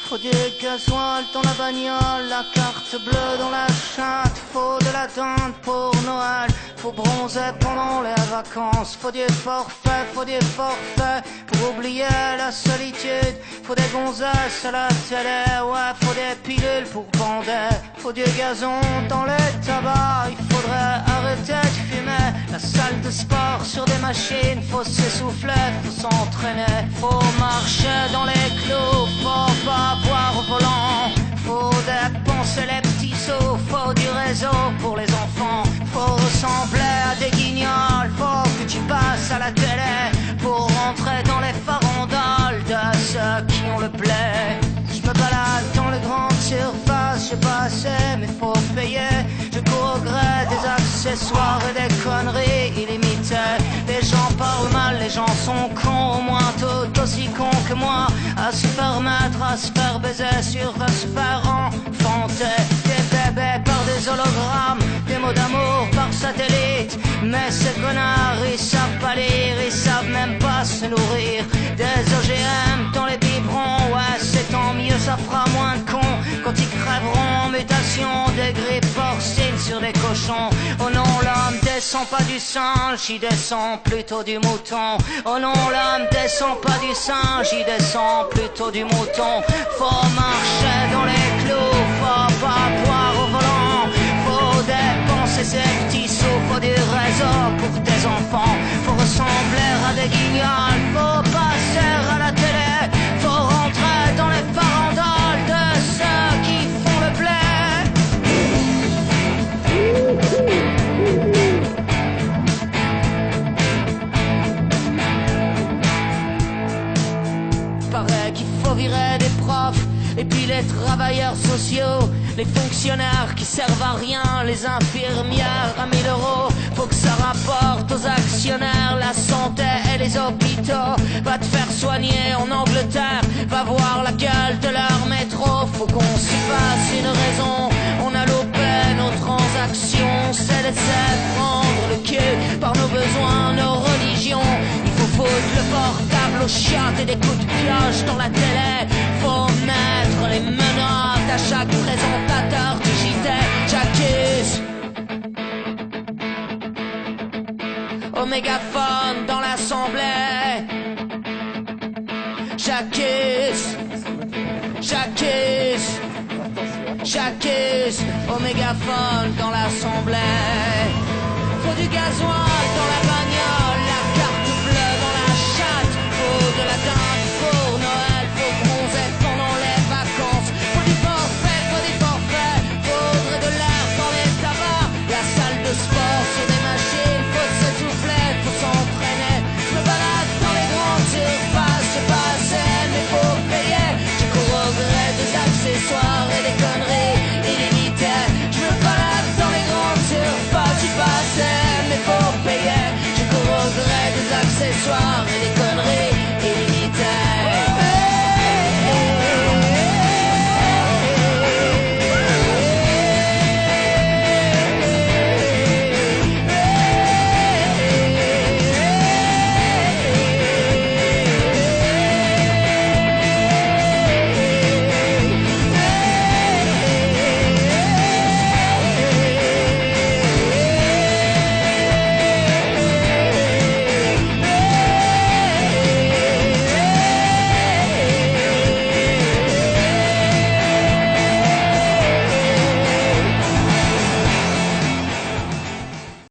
Faut du gasoil dans la bagnole, la carte bleue dans la chatte. Faut de la tente pour Noël, faut bronzer pendant les vacances. Faut du forfait pour oublier la solitude. Faut des gonzesses à la télé, ouais, faut des pilules pour bander. Faut du gazon dans les tabacs, il faudrait arrêter de fumer. La salle de sport sur des machines, faut s'essouffler, faut s'entraîner. Faut marcher dans les clous, faut pas boire au volant. Faut dépenser les petits sous, faut du réseau pour les enfants. Faut ressembler à des guignols, faut que tu passes à la télé pour rentrer dans les farandoles de ceux qui ont le blé. Je me balade dans les grandes surfaces, j'ai pas assez mais faut payer. Je cours au gré des accessoires et des conneries illimitées. Les gens parlent mal, les gens sont cons, au moins tout aussi cons que moi. À se faire mettre, à se faire baiser, sur à se faire enfanter. Des bébés par des hologrammes, des mots d'amour par satellite. Mais ces connards, ils savent pas lire, ils savent même pas se nourrir. Des OGM dans les biberons, ouais c'est tant mieux, ça fera moins de cons quand ils crèveront en mutation. Des grippes porcines sur des cochons. Oh non, l'homme descend pas du singe, il descend plutôt du mouton. Oh non, l'homme descend pas du singe, il descend plutôt du mouton. Faut marcher dans les clous, faut pas boire au volant. Faut dépenser ses petits sous, faut du réseau pour tes enfants. Faut ressembler à des guignols, faut passer à la télé. Faut rentrer dans les farandoles de ceux qui font le blé. Paraît qu'il faut virer des profs, et puis les travailleurs sociaux, les fonctionnaires qui servent à rien, les infirmières à 1000 €. Faut que ça rapporte aux actionnaires la santé et les hôpitaux. Va te faire soigner en Angleterre, va voir la gueule de leur métro. Faut qu'on s'y fasse une raison, on a loupé nos transactions. On s'est laissé prendre le cul par nos besoins, nos religions. Il faut foutre le portable aux chiottes et des coups de cloche dans la télé. Faut mettre les menottes à chaque présentateur du JT. J'accuse au mégaphone dans l'assemblée. J'accuse au mégaphone dans l'assemblée. Faut du gasoil dans la